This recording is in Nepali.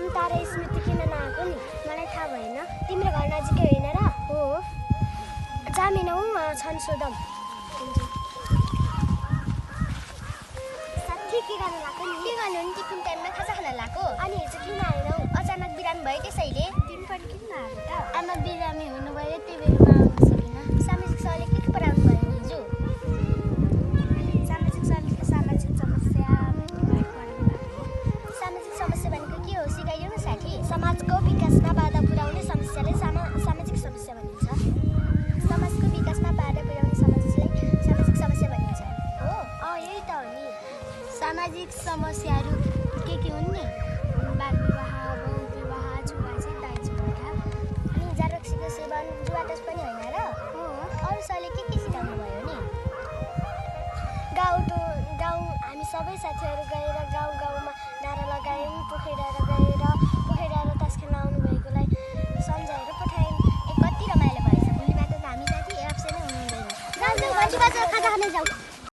ममता र स्मृति किन नआएको नि मलाई थाहा भएन। तिम्रो घर नजिकै होइन र? हो जामिनौ छन् सोधम। साथी के गर्न लाग्यो नि? के गर्नु नि टिफिन टाइममा खाजा खान लाग्यो। अनि हिजो किन आएनौ? अचानक बिरामी भयो त्यसैले। तिमी पनि किन नआएको त? आमा बिरामी हुनुभयो त्यही भएर आउन सकिनँ। सामाजिक सरले के पढाउनु भयो हिजो? सामाजिक सरले सामाजिक समस्या भनेको के हो सिकाइदिनु न साथी। समाजको विकासमा बाधा पुर्याउने समस्यालाई सामाजिक समस्या भनिन्छ। समाजको विकासमा बाधा पुर्याउने समस्यालाई सामाजिक समस्या भनिन्छ। हो यही त हो नि। सामाजिक समस्याहरू के हुन् नि? बाल विवाह, बहु विवाह, छुवाछुत, दाइजो प्रथा अनि जारक्सीको सेवन, जुवाटस पनि होइन र? हो अरू सरले के सिकाउनु भयो नि? गाउँ हामी सबै साथीहरू गएर गाउँमा नारा लगायौँ। पोखरा र तास खेल्न आउनुभएकोलाई सम्झाएर पठायौँ। कति रमाइलो भएछ। भोलि मात्र त हामी साथी एब्सेन्ट नै हुनुहुँदैन। जाऊ खाजा खान जाऊ।